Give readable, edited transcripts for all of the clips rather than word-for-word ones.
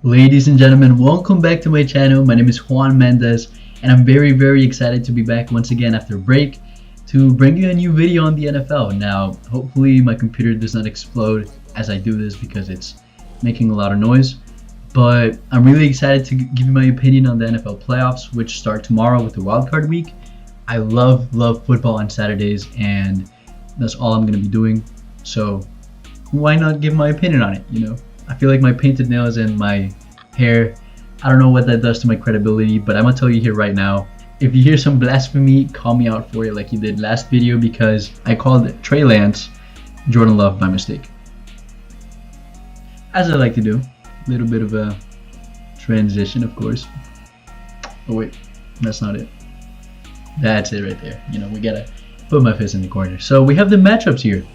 Ladies and gentlemen, welcome back to my channel. My name is Juan Mendez, and I'm very excited to be back once again after a break to bring you a new video on the NFL. Now, hopefully my computer does not explode as I do this because it's making a lot of noise. But I'm really excited to give you my opinion on the NFL playoffs, which start tomorrow with the Wildcard week. I love football on Saturdays, and that's all I'm going to be doing. So why not give my opinion on it, I feel like my painted nails and my hair, I don't know what that does to my credibility, but I'm gonna tell you here right now. If you hear some blasphemy, call me out for it like you did last video, because I called Trey Lance Jordan Love by mistake. As I like to do. A little bit of a transition, of course. Oh wait, that's not it. That's it right there. We gotta put my fist in the corner. So we have the matchups here.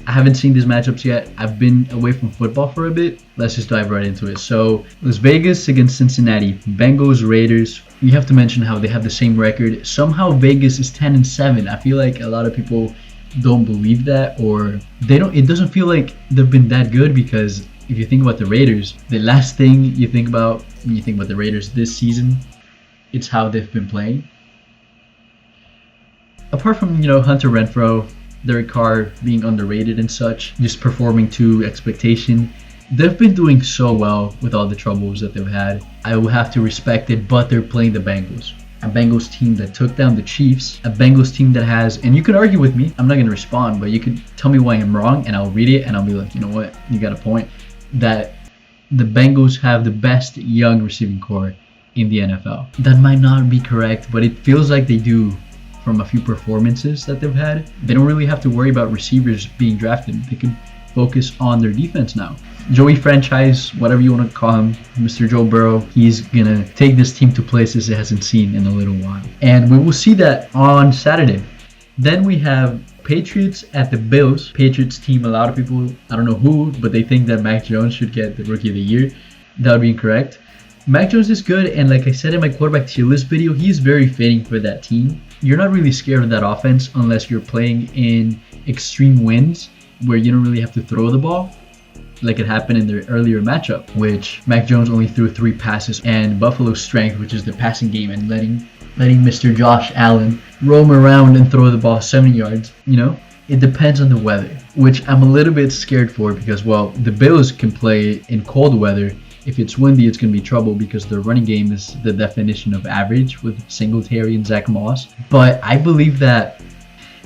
I haven't seen these matchups yet. I've been away from football for a bit. Let's just dive right into it. So, Las Vegas against Cincinnati. Bengals, Raiders. You have to mention how they have the same record. Somehow Vegas is 10-7. I feel like a lot of people don't believe that, or they don't. It doesn't feel like they've been that good, because if you think about the Raiders, the last thing you think about when you think about the Raiders this season, it's how they've been playing. Apart from, Hunter Renfrow, Derek Carr being underrated and such, just performing to expectation. They've been doing so well with all the troubles that they've had. I will have to respect it, but they're playing the Bengals. A Bengals team that took down the Chiefs. A Bengals team that has, and you could argue with me, I'm not going to respond, but you could tell me why I'm wrong, and I'll read it, and I'll be like, you know what, you got a point. That the Bengals have the best young receiving core in the NFL. That might not be correct, but it feels like they do. From a few performances that they've had, they don't really have to worry about receivers being drafted. They can focus on their defense now. Joey Franchise, whatever you want to call him, Mr. Joe Burrow, he's gonna take this team to places it hasn't seen in a little while, and we will see that on Saturday. Then we have Patriots at the Bills. Patriots team, a lot of people, I don't know who, but they think that Mac Jones should get the Rookie of the Year. That would be incorrect. Mac Jones is good, and like I said in my quarterback tier list video, he's very fitting for that team. You're not really scared of that offense unless you're playing in extreme winds where you don't really have to throw the ball, like it happened in their earlier matchup, which Mac Jones only threw 3 passes, and Buffalo's strength, which is the passing game and letting Mr. Josh Allen roam around and throw the ball 70 yards, it depends on the weather, which I'm a little bit scared for, because, well, the Bills can play in cold weather. If it's windy, it's going to be trouble, because their running game is the definition of average with Singletary and Zach Moss. But I believe that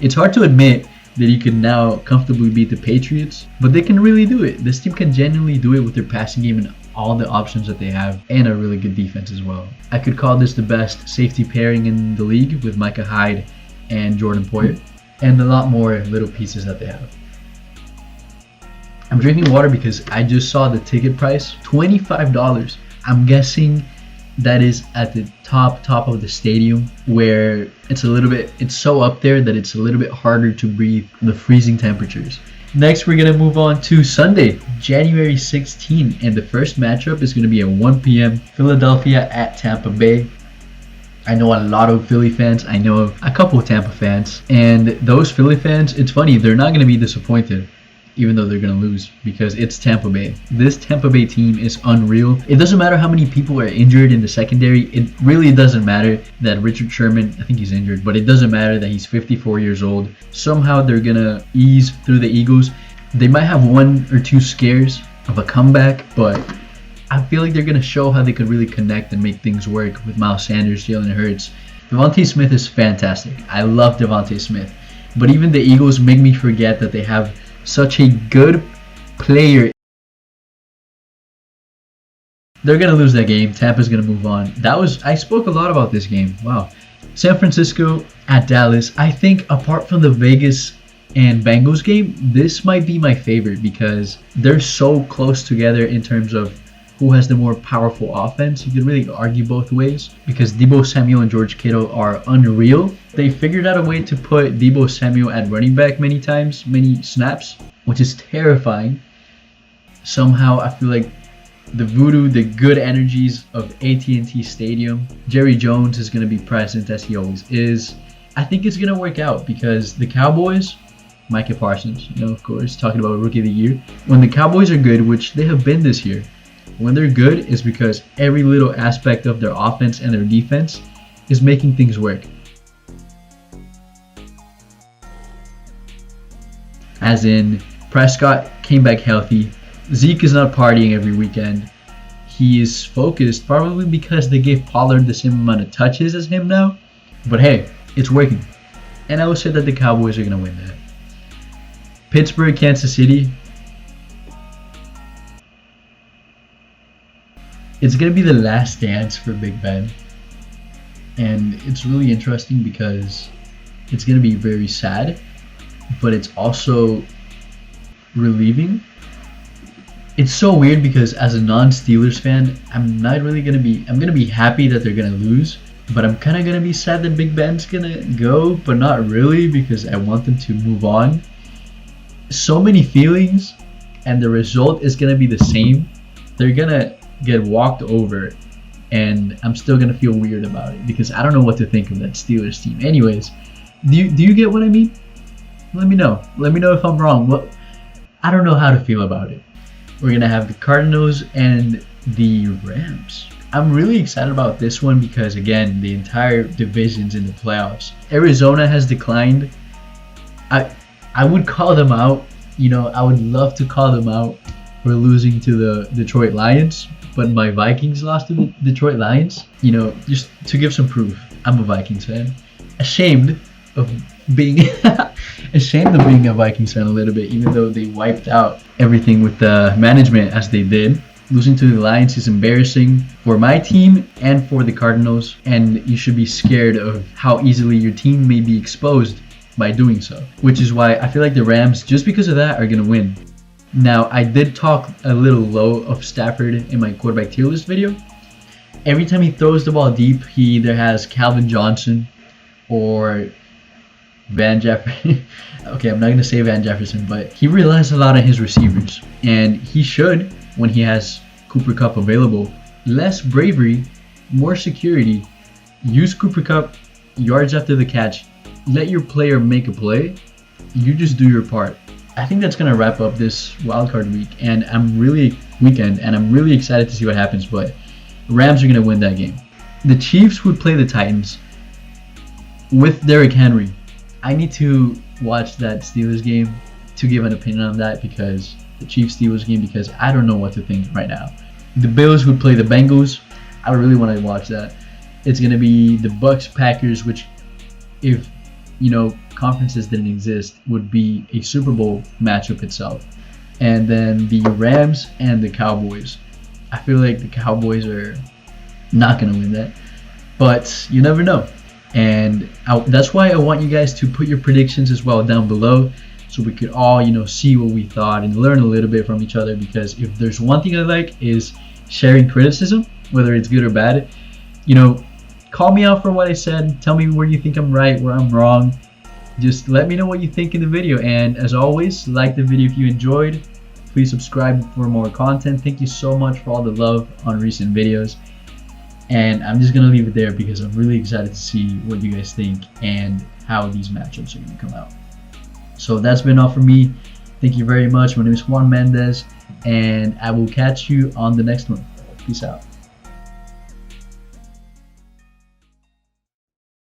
it's hard to admit that you can now comfortably beat the Patriots, but they can really do it. This team can genuinely do it with their passing game and all the options that they have, and a really good defense as well. I could call this the best safety pairing in the league, with Micah Hyde and Jordan Poyer, and a lot more little pieces that they have. I'm drinking water because I just saw the ticket price, $25. I'm guessing that is at the top of the stadium, where it's so up there that it's a little bit harder to breathe the freezing temperatures. Next, we're going to move on to Sunday, January 16, and the first matchup is going to be at 1 p.m. Philadelphia at Tampa Bay. I know a lot of Philly fans. I know a couple of Tampa fans, and those Philly fans, it's funny, they're not going to be disappointed even though they're going to lose, because it's Tampa Bay. This Tampa Bay team is unreal. It doesn't matter how many people are injured in the secondary. It really doesn't matter that Richard Sherman, I think he's injured, but it doesn't matter that he's 54 years old. Somehow they're going to ease through the Eagles. They might have 1 or 2 scares of a comeback, but I feel like they're going to show how they could really connect and make things work with Miles Sanders, Jalen Hurts. Devontae Smith is fantastic. I love Devontae Smith. But even the Eagles make me forget that they have such a good player. They're going to lose that game. Tampa's going to move on. I spoke a lot about this game. Wow. San Francisco at Dallas. I think apart from the Vegas and Bengals game, this might be my favorite, because they're so close together in terms of who has the more powerful offense. You could really argue both ways, because Deebo Samuel and George Kittle are unreal. They figured out a way to put Deebo Samuel at running back many snaps, which is terrifying. Somehow I feel like the voodoo, the good energies of AT&T Stadium, Jerry Jones is going to be present as he always is. I think it's going to work out, because the Cowboys, Micah Parsons, of course, talking about Rookie of the Year. When the Cowboys are good, which they have been this year, When they're good, it's because every little aspect of their offense and their defense is making things work. As in, Prescott came back healthy. Zeke is not partying every weekend. He is focused, probably because they gave Pollard the same amount of touches as him now. But hey, it's working. And I will say that the Cowboys are going to win that. Pittsburgh, Kansas City. It's going to be the last dance for Big Ben. And it's really interesting because it's going to be very sad, but it's also relieving. It's so weird because as a non-Steelers fan, I'm gonna be happy that they're gonna lose, but I'm kind of gonna be sad that Big Ben's gonna go, but not really because I want them to move on. So many feelings, and the result is gonna be the same. They're gonna get walked over, and I'm still gonna feel weird about it because I don't know what to think of that Steelers team. Anyways, do you get what I mean? Let me know. Let me know if I'm wrong. I don't know how to feel about it. We're going to have the Cardinals and the Rams. I'm really excited about this one because, again, the entire division's in the playoffs. Arizona has declined. I would call them out. I would love to call them out for losing to the Detroit Lions, but my Vikings lost to the Detroit Lions. Just to give some proof, I'm a Vikings fan. Ashamed of being a Vikings fan a little bit, even though they wiped out everything with the management as they did. Losing to the Lions is embarrassing for my team and for the Cardinals, and you should be scared of how easily your team may be exposed by doing so, which is why I feel like the Rams, just because of that, are going to win. Now, I did talk a little low of Stafford in my quarterback tier list video. Every time he throws the ball deep, he either has Calvin Johnson or Van Jefferson. Okay, I'm not going to say Van Jefferson, but he relies a lot on his receivers. And he should, when he has Cooper Kupp available. Less bravery, more security. Use Cooper Kupp, yards after the catch. Let your player make a play. You just do your part. I think that's going to wrap up this wildcard week. And I'm really excited to see what happens. But Rams are going to win that game. The Chiefs would play the Titans with Derrick Henry. I need to watch that Steelers game to give an opinion on that because the Chiefs-Steelers game, because I don't know what to think right now. The Bills would play the Bengals. I really want to watch that. It's going to be the Bucks-Packers, which if, conferences didn't exist, would be a Super Bowl matchup itself. And then the Rams and the Cowboys. I feel like the Cowboys are not going to win that, but you never know. And that's why I want you guys to put your predictions as well down below so we could all, see what we thought and learn a little bit from each other, because if there's one thing I like is sharing criticism, whether it's good or bad. Call me out for what I said. Tell me where you think I'm right, where I'm wrong. Just let me know what you think in the video. And as always, like the video if you enjoyed. Please subscribe for more content. Thank you so much for all the love on recent videos. And I'm just going to leave it there because I'm really excited to see what you guys think and how these matchups are going to come out. So that's been all for me. Thank you very much. My name is Juan Mendez, and I will catch you on the next one. Peace out.